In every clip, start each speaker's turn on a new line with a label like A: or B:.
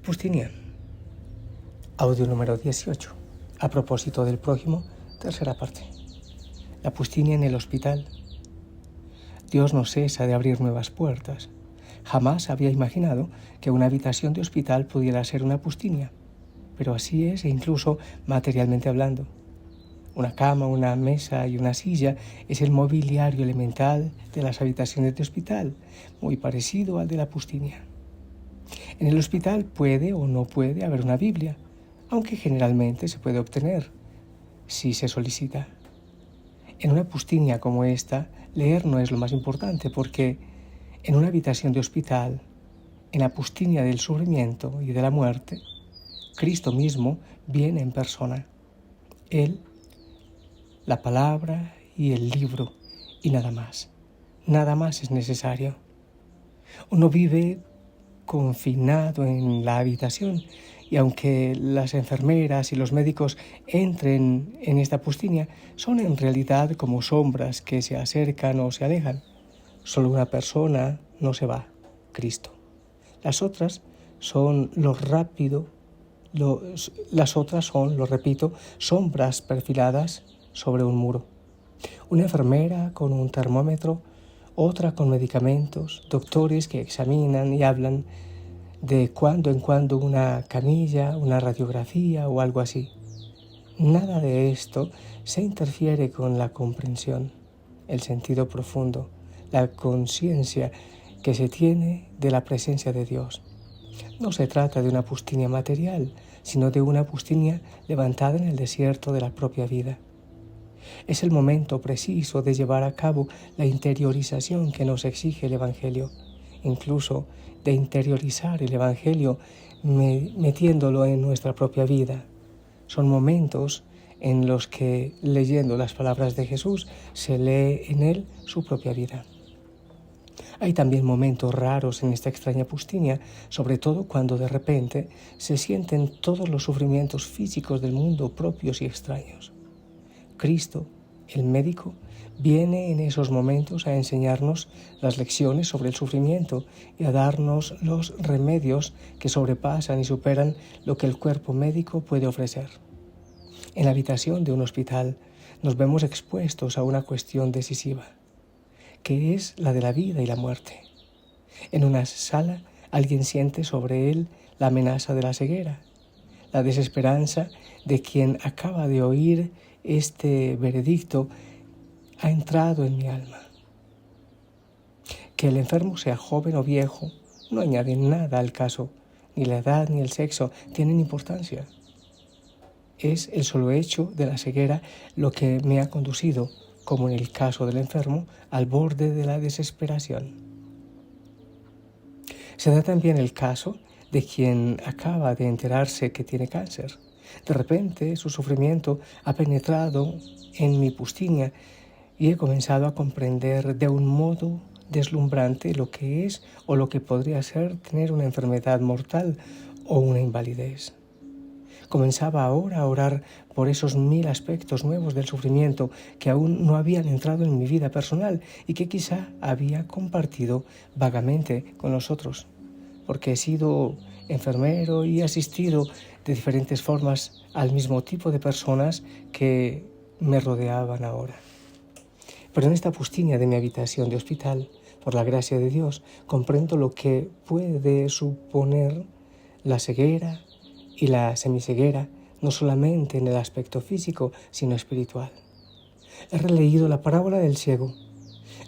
A: Pustinia. Audio número 18. A propósito del prójimo, tercera parte. La Pustinia en el hospital. Dios no cesa de abrir nuevas puertas. Jamás había imaginado que una habitación de hospital pudiera ser una Pustinia, pero así es, e incluso materialmente hablando. Una cama, una mesa y una silla es el mobiliario elemental de las habitaciones de hospital, muy parecido al de la Pustinia. En el hospital puede o no puede haber una Biblia, aunque generalmente se puede obtener, si se solicita. En una Pustinia como esta, leer no es lo más importante, porque en una habitación de hospital, en la Pustinia del sufrimiento y de la muerte, Cristo mismo viene en persona. Él, la palabra y el libro, y nada más. Nada más es necesario. Uno vive confinado en la habitación, y aunque las enfermeras y los médicos entren en esta Pustinia, son en realidad como sombras que se acercan o se alejan. Solo una persona no se va, Cristo. Las otras son, lo repito, sombras perfiladas sobre un muro. Una enfermera con un termómetro, otra con medicamentos, doctores que examinan y hablan de cuando en cuando una camilla, una radiografía o algo así. Nada de esto se interfiere con la comprensión, el sentido profundo, la conciencia que se tiene de la presencia de Dios. No se trata de una Pustinia material, sino de una Pustinia levantada en el desierto de la propia vida. Es el momento preciso de llevar a cabo la interiorización que nos exige el Evangelio, incluso de interiorizar el Evangelio metiéndolo en nuestra propia vida. Son momentos en los que, leyendo las palabras de Jesús, se lee en él su propia vida. Hay también momentos raros en esta extraña Pustinia, sobre todo cuando de repente se sienten todos los sufrimientos físicos del mundo propios y extraños. Cristo, el médico, viene en esos momentos a enseñarnos las lecciones sobre el sufrimiento y a darnos los remedios que sobrepasan y superan lo que el cuerpo médico puede ofrecer. En la habitación de un hospital nos vemos expuestos a una cuestión decisiva, que es la de la vida y la muerte. En una sala alguien siente sobre él la amenaza de la ceguera, la desesperanza de quien acaba de oír este veredicto ha entrado en mi alma. Que el enfermo sea joven o viejo no añade nada al caso, ni la edad ni el sexo tienen importancia. Es el solo hecho de la ceguera lo que me ha conducido, como en el caso del enfermo, al borde de la desesperación. Se da también el caso de quien acaba de enterarse que tiene cáncer. De repente su sufrimiento ha penetrado en mi Pustinia y he comenzado a comprender de un modo deslumbrante lo que es o lo que podría ser tener una enfermedad mortal o una invalidez. Comenzaba ahora a orar por esos 1000 aspectos nuevos del sufrimiento que aún no habían entrado en mi vida personal y que quizá había compartido vagamente con los otros, porque he sido enfermero y he asistido de diferentes formas al mismo tipo de personas que me rodeaban ahora. Pero en esta Pustinia de mi habitación de hospital, por la gracia de Dios, comprendo lo que puede suponer la ceguera y la semiceguera, no solamente en el aspecto físico, sino espiritual. He releído la parábola del ciego.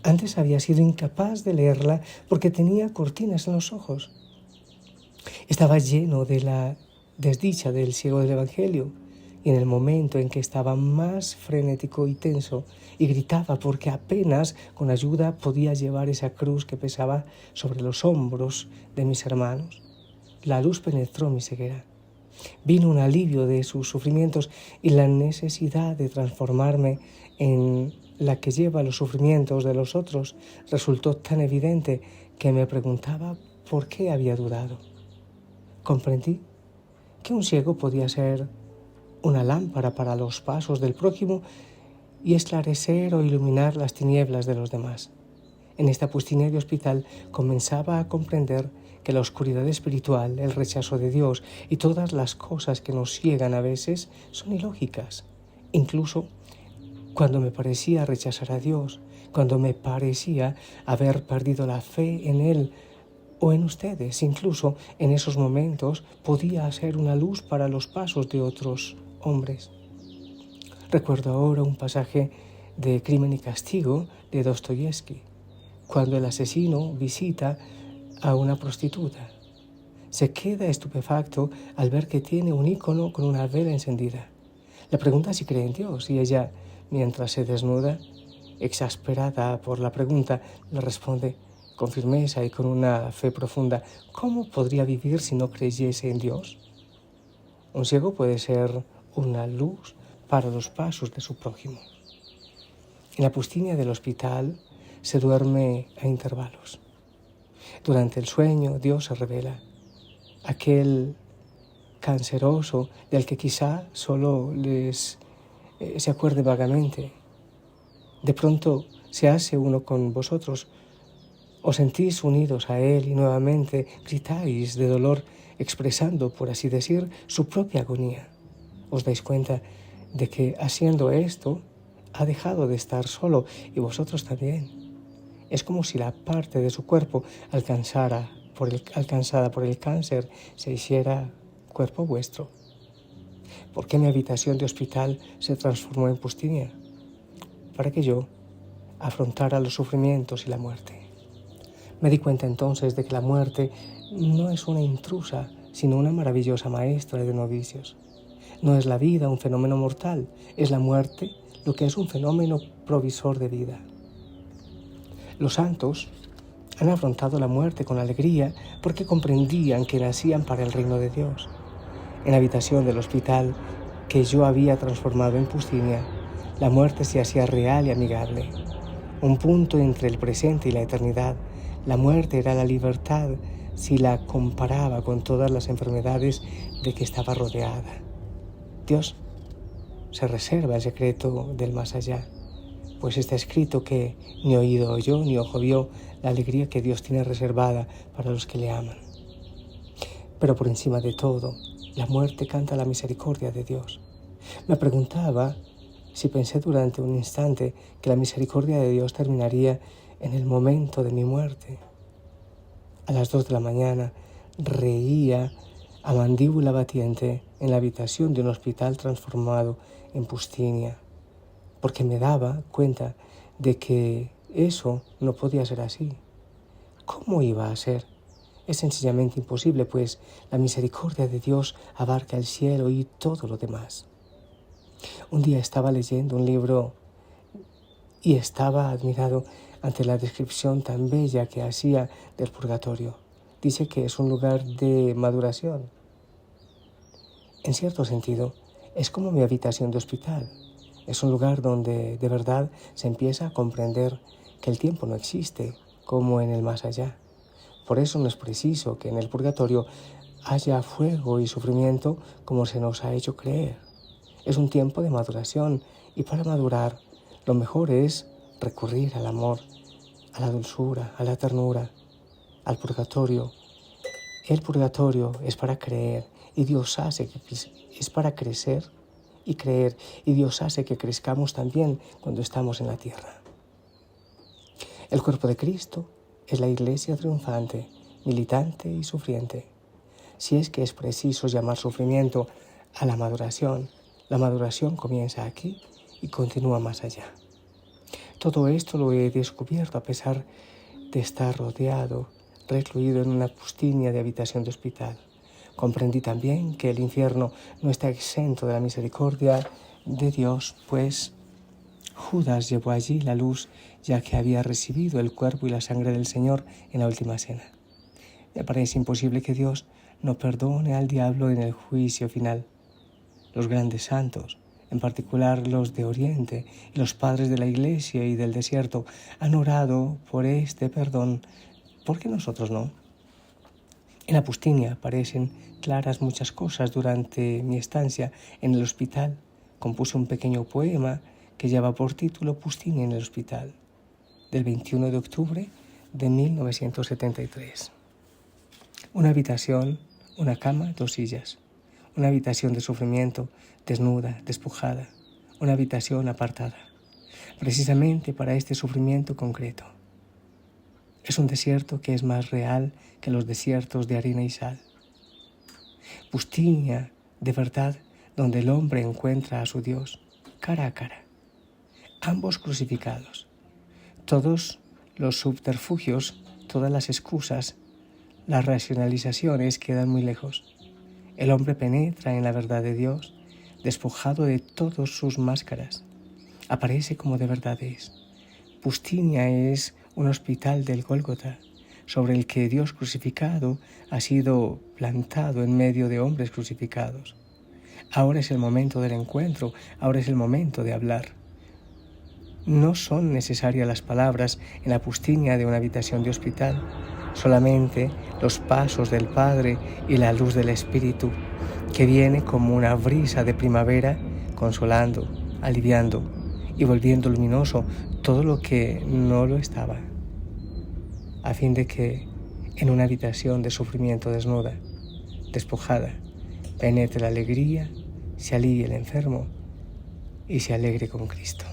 A: Antes había sido incapaz de leerla porque tenía cortinas en los ojos. Estaba lleno de la desdicha del ciego del Evangelio, y en el momento en que estaba más frenético y tenso y gritaba porque apenas con ayuda podía llevar esa cruz que pesaba sobre los hombros de mis hermanos, la luz penetró mi ceguera. Vino un alivio de sus sufrimientos y la necesidad de transformarme en la que lleva los sufrimientos de los otros resultó tan evidente que me preguntaba por qué había dudado. Comprendí que un ciego podía ser una lámpara para los pasos del prójimo y esclarecer o iluminar las tinieblas de los demás. En esta Pustinia de hospital comenzaba a comprender que la oscuridad espiritual, el rechazo de Dios y todas las cosas que nos ciegan a veces son ilógicas. Incluso cuando me parecía rechazar a Dios, cuando me parecía haber perdido la fe en Él o en ustedes, incluso en esos momentos podía ser una luz para los pasos de otros hombres. Recuerdo ahora un pasaje de Crimen y Castigo de Dostoyevsky, cuando el asesino visita a una prostituta. Se queda estupefacto al ver que tiene un ícono con una vela encendida. Le pregunta si cree en Dios y ella, mientras se desnuda, exasperada por la pregunta, le responde con firmeza y con una fe profunda: ¿cómo podría vivir si no creyese en Dios? Un ciego puede ser una luz para los pasos de su prójimo. En la pustinia del hospital se duerme a intervalos. Durante el sueño Dios se revela. Aquel canceroso del que quizá solo se acuerde vagamente. De pronto se hace uno con vosotros, os sentís unidos a Él y nuevamente gritáis de dolor expresando, por así decir, su propia agonía. Os dais cuenta de que haciendo esto ha dejado de estar solo y vosotros también. Es como si la parte de su cuerpo alcanzada por el cáncer se hiciera cuerpo vuestro. ¿Por qué mi habitación de hospital se transformó en pustinia? Para que yo afrontara los sufrimientos y la muerte. Me di cuenta entonces de que la muerte no es una intrusa, sino una maravillosa maestra de novicios. No es la vida un fenómeno mortal, es la muerte lo que es un fenómeno provisor de vida. Los santos han afrontado la muerte con alegría porque comprendían que nacían para el reino de Dios. En la habitación del hospital que yo había transformado en pustinia, la muerte se hacía real y amigable. Un punto entre el presente y la eternidad, la muerte era la libertad si la comparaba con todas las enfermedades de que estaba rodeada. Dios se reserva el secreto del más allá, pues está escrito que ni oído oyó ni ojo vio la alegría que Dios tiene reservada para los que le aman. Pero por encima de todo, la muerte canta la misericordia de Dios. Me preguntaba si pensé durante un instante que la misericordia de Dios terminaría en el momento de mi muerte. A las 2 de la mañana reía a mandíbula batiente en la habitación de un hospital transformado en pustinia, porque me daba cuenta de que eso no podía ser así. ¿Cómo iba a ser? Es sencillamente imposible, pues la misericordia de Dios abarca el cielo y todo lo demás. Un día estaba leyendo un libro y estaba admirado ante la descripción tan bella que hacía del purgatorio. Dice que es un lugar de maduración. En cierto sentido, es como mi habitación de hospital. Es un lugar donde de verdad se empieza a comprender que el tiempo no existe, como en el más allá. Por eso no es preciso que en el purgatorio haya fuego y sufrimiento como se nos ha hecho creer. Es un tiempo de maduración y para madurar lo mejor es recurrir al amor, a la dulzura, a la ternura, al purgatorio. El purgatorio es para creer y Dios hace que es para crecer y creer, y Dios hace que crezcamos también cuando estamos en la tierra. El cuerpo de Cristo es la iglesia triunfante, militante y sufriente. Si es que es preciso llamar sufrimiento a la maduración comienza aquí y continúa más allá. Todo esto lo he descubierto a pesar de estar rodeado, recluido en una pustinia de habitación de hospital. Comprendí también que el infierno no está exento de la misericordia de Dios, pues Judas llevó allí la luz, ya que había recibido el cuerpo y la sangre del Señor en la última cena. Me parece imposible que Dios no perdone al diablo en el juicio final. Los grandes santos, en particular los de Oriente y los padres de la Iglesia y del desierto, han orado por este perdón. ¿Por qué nosotros no? En la pustinia aparecen claras muchas cosas. Durante mi estancia en el hospital compuse un pequeño poema que lleva por título Pustinia en el hospital, del 21 de octubre de 1973. Una habitación, una cama, 2 sillas. Una habitación de sufrimiento, desnuda, despojada. Una habitación apartada, precisamente para este sufrimiento concreto. Es un desierto que es más real que los desiertos de arena y sal. Pustinia de verdad, donde el hombre encuentra a su Dios cara a cara. Ambos crucificados. Todos los subterfugios, todas las excusas, las racionalizaciones quedan muy lejos. El hombre penetra en la verdad de Dios, despojado de todas sus máscaras. Aparece como de verdad es. Pustinia es un hospital del Gólgota, sobre el que Dios crucificado ha sido plantado en medio de hombres crucificados. Ahora es el momento del encuentro, ahora es el momento de hablar. No son necesarias las palabras en la pustinia de una habitación de hospital, solamente los pasos del Padre y la luz del Espíritu, que viene como una brisa de primavera, consolando, aliviando y volviendo luminoso todo lo que no lo estaba, a fin de que en una habitación de sufrimiento desnuda, despojada, penetre la alegría, se alivie el enfermo y se alegre con Cristo.